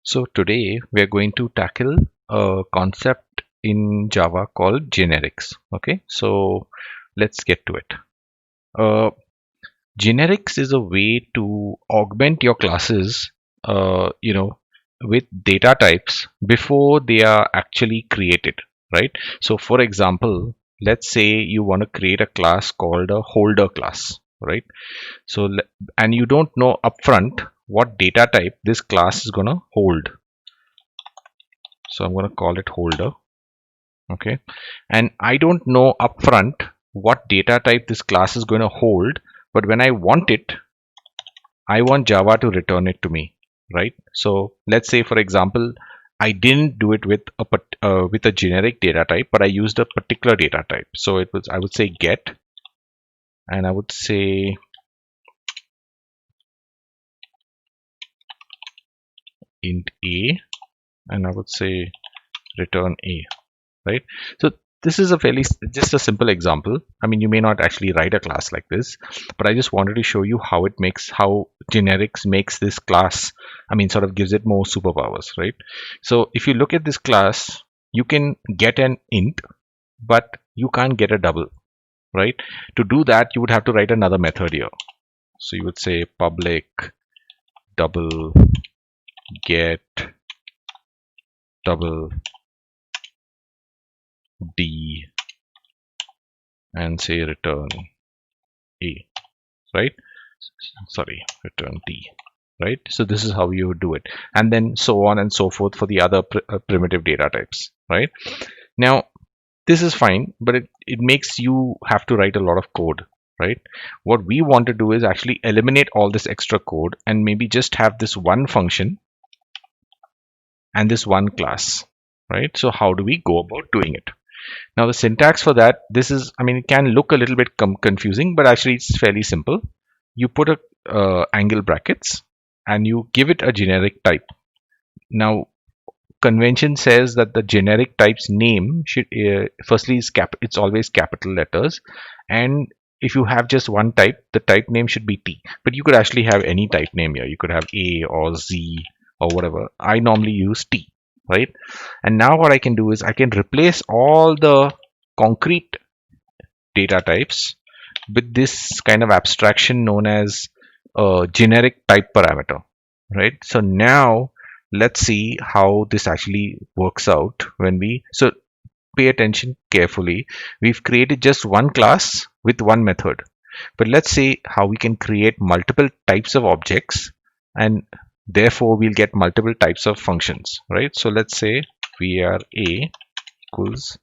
So today we are going to tackle a concept in Java called generics. Okay, so let's get to it. Uh, Generics is a way to augment your classes, with data types before they are actually created, right? So for example, let's say you want to create a class called a holder class, right? And you don't know upfront what data type this class is going to hold. So I'm going to call it holder. Okay, and I don't know upfront what data type this class is going to hold, but when I want it, I want Java to return it to me, right? So let's say, for example, I didn't do it with a generic data type, but I used a particular data type. So I would say get, and I would say int a, and I would say return a, right? So this is just a simple example. I mean, you may not actually write a class like this, but I just wanted to show you how generics makes this class, I mean, sort of gives it more superpowers, right? So if you look at this class, you can get an int, but you can't get a double, right? To do that, you would have to write another method here. So you would say public double get double d and say return a, right? Sorry, return d, right? So this is how you would do it, and then so on and so forth for the other primitive data types, right? Now this is fine, but it makes you have to write a lot of code, right? What we want to do is actually eliminate all this extra code and maybe just have this one function and this one class, right? So how do we go about doing it? Now the syntax for that, this is, I mean, it can look a little bit confusing, but actually it's fairly simple. You put a angle brackets and you give it a generic type. Now convention says that the generic type's name should firstly is it's always capital letters, and if you have just one type, the type name should be T, but you could actually have any type name here. You could have A or Z or whatever. I normally use T, right? And now what I can do is I can replace all the concrete data types with this kind of abstraction known as a generic type parameter, right? So now let's see how this actually works out when so pay attention carefully. We've created just one class with one method, but let's see how we can create multiple types of objects, and therefore we'll get multiple types of functions, right? So let's say var a equals,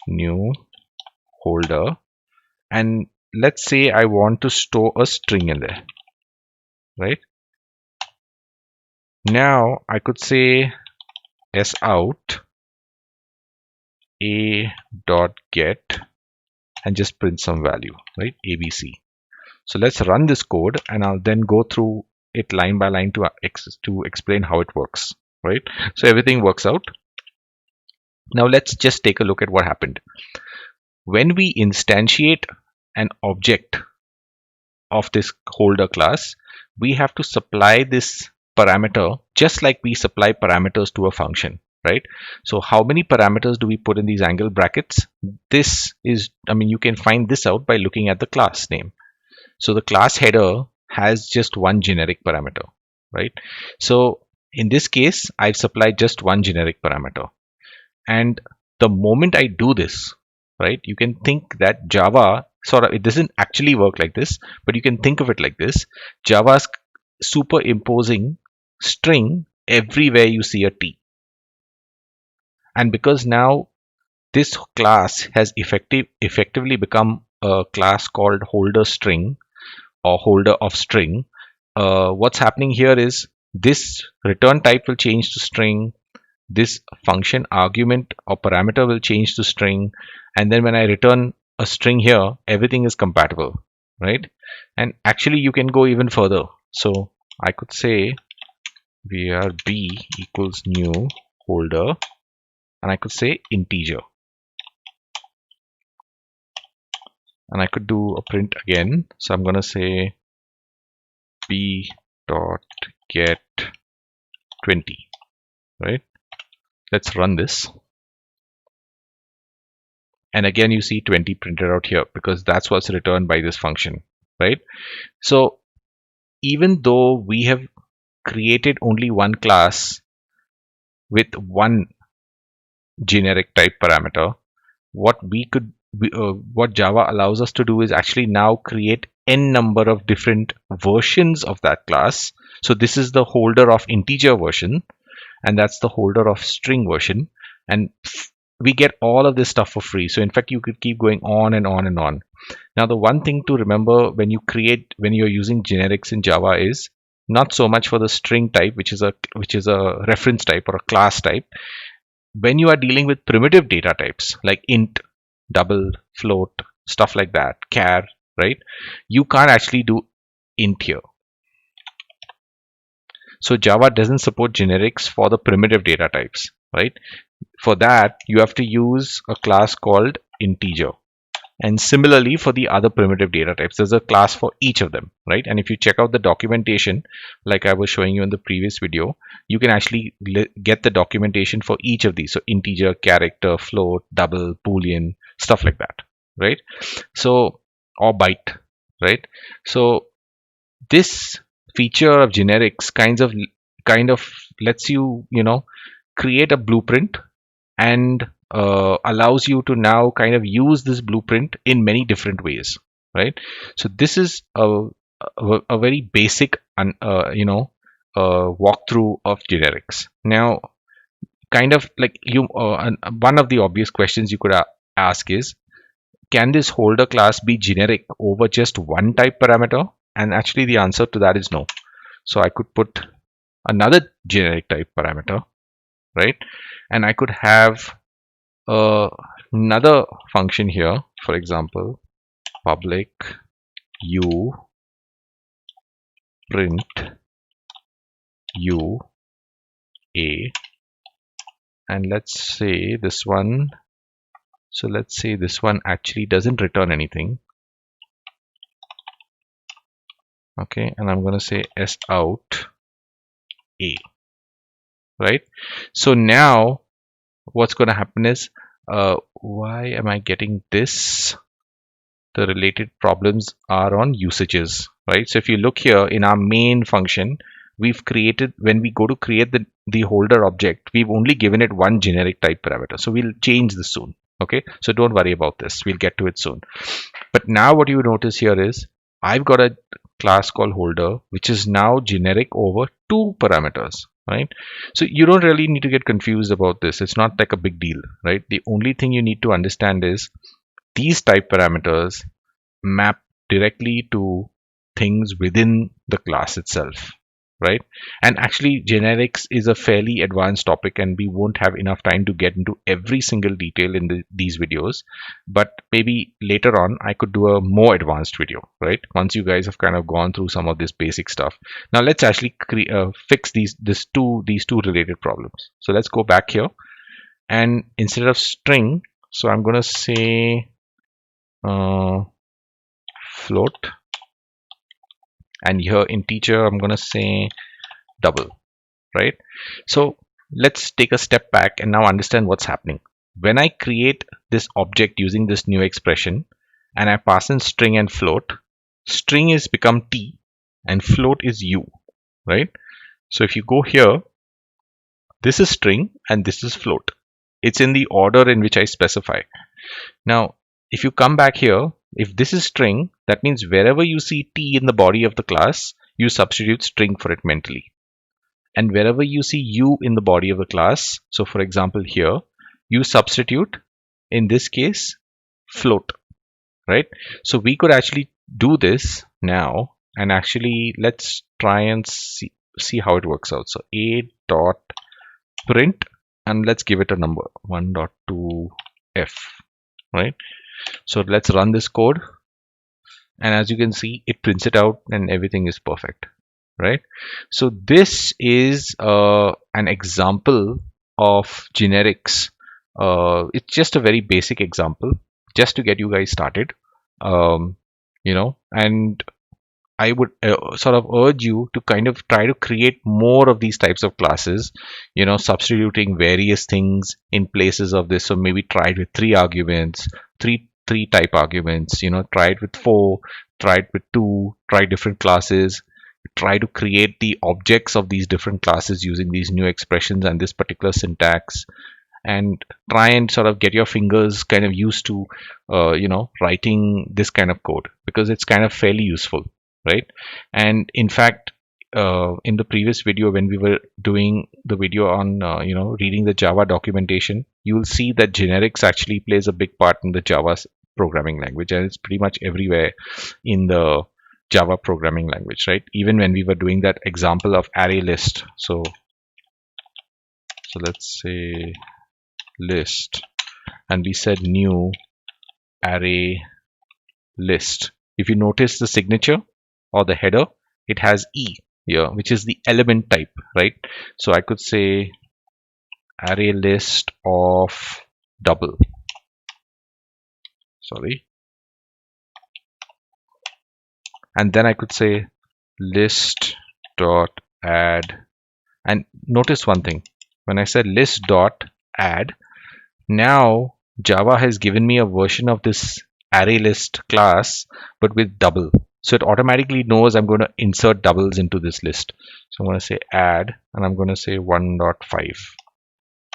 new holder, and let's say I want to store a string in there, right? Now I could say sout a dot get and just print some value, right? ABC. So let's run this code and I'll then go through it line by line to explain how it works, right? So everything works out. Now let's just take a look at what happened. When we instantiate an object of this holder class, we have to supply this parameter just like we supply parameters to a function, right? So how many parameters do we put in these angle brackets? This is, I mean, you can find this out by looking at the class name. So the class header has just one generic parameter, right? So in this case, I've supplied just one generic parameter. And the moment I do this, right, you can think that Java it doesn't actually work like this, but you can think of it like this. Java's superimposing string everywhere you see a T. And because now this class has effectively become a class called holder string or holder of string, what's happening here is this return type will change to string, this function argument or parameter will change to string, and then when I return a string here, everything is compatible, right? And actually you can go even further. So I could say var b equals new holder, and I could say integer, and I could do a print again. So I'm going to say b dot get 20, right? Let's run this. And again, you see 20 printed out here because that's what's returned by this function, right? So even though we have created only one class with one generic type parameter, what Java allows us to do is actually now create n number of different versions of that class. So this is the holder of integer version, and that's the holder of string version, and we get all of this stuff for free. So in fact, you could keep going on and on and on. Now, the one thing to remember when you're using generics in Java is not so much for the string type, which is a reference type or a class type. When you are dealing with primitive data types like int, double, float, stuff like that, char, right? You can't actually do int here. So Java doesn't support generics for the primitive data types, right? For that, you have to use a class called integer. And similarly, for the other primitive data types, there's a class for each of them, right? And if you check out the documentation, like I was showing you in the previous video, you can actually get the documentation for each of these. So integer, character, float, double, boolean, stuff like that, right? So, or byte, right? So this feature of generics kind of lets you, create a blueprint and allows you to now kind of use this blueprint in many different ways, right? So this is a very basic walkthrough of generics. Now, kind of like one of the obvious questions you could ask is, can this holder class be generic over just one type parameter? And actually the answer to that is no. So I could put another generic type parameter, right? And I could have another function here, for example, public u print u a, and let's say this one. So let's say this one actually doesn't return anything. Okay, and I'm going to say s out a, right? So now what's going to happen is, why am I getting this? The related problems are on usages, right? So if you look here in our main function, we've created, when we go to create the holder object, we've only given it one generic type parameter. So we'll change this soon. Okay, so don't worry about this. We'll get to it soon. But now what you notice here is I've got a class called holder, which is now generic over two parameters, right? So you don't really need to get confused about this. It's not like a big deal, right? The only thing you need to understand is these type parameters map directly to things within the class itself, right? And actually generics is a fairly advanced topic, and we won't have enough time to get into every single detail in these videos, but maybe later on I could do a more advanced video, right? Once you guys have kind of gone through some of this basic stuff. Now let's actually fix these two related problems. So let's go back here, and instead of string, so I'm going to say float, and here integer I'm going to say double, right? So let's take a step back and now understand what's happening. When I create this object using this new expression and I pass in string and float, string is become t and float is u, right? So if you go here, this is string and this is float. It's in the order in which I specify. Now if you come back here, if this is string, that means wherever you see t in the body of the class, you substitute string for it mentally. And wherever you see u in the body of the class, so for example here, you substitute, in this case, float, right? So we could actually do this now, and actually let's try and see how it works out. So a dot print, and let's give it a number, 1.2f, right? So let's run this code, and as you can see, it prints it out and everything is perfect, right? So this is an example of generics. It's just a very basic example just to get you guys started, and I would sort of urge you to kind of try to create more of these types of classes, substituting various things in places of this. So maybe try it with 3 arguments, three type arguments, try it with 4, try it with 2, try different classes, try to create the objects of these different classes using these new expressions and this particular syntax, and try and sort of get your fingers kind of used to writing this kind of code, because it's kind of fairly useful, right? And in fact, in the previous video, when we were doing the video on reading the Java documentation, you will see that generics actually plays a big part in the Java programming language, and it's pretty much everywhere in the Java programming language, right? Even when we were doing that example of array list, so let's say list, and we said new array list. If you notice the signature or the header, it has E here, which is the element type, right? So I could say array list of double, sorry, and then I could say list dot add. And notice one thing, when I said list dot add, now Java has given me a version of this array list class, but with double. So it automatically knows I'm going to insert doubles into this list. So I'm going to say add, and I'm going to say 1.5,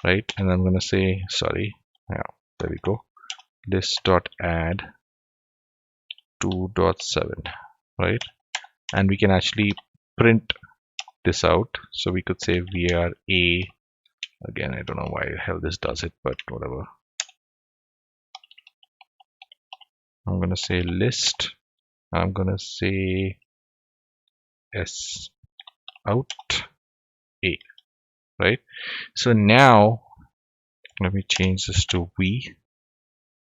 right? And I'm going to say, sorry, yeah, there we go, list.add 2.7, right? And we can actually print this out. So we could say var a, again, I don't know why the hell this does it, but whatever. I'm going to say list, I'm going to say s out a, right? So now let me change this to v,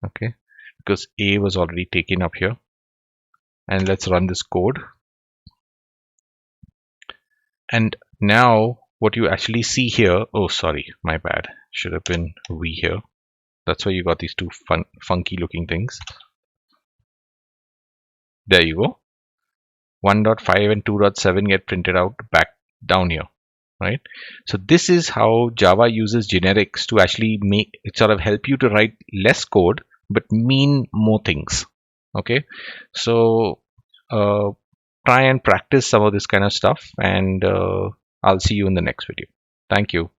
okay, because a was already taken up here. And let's run this code. And now what you actually see here, oh sorry, my bad, should have been v here. That's why you got these two funky looking things. There you go. 1.5 and 2.7 get printed out back down here, right? So this is how Java uses generics to actually make it, sort of help you to write less code but mean more things. Okay, so try and practice some of this kind of stuff, and I'll see you in the next video. Thank you.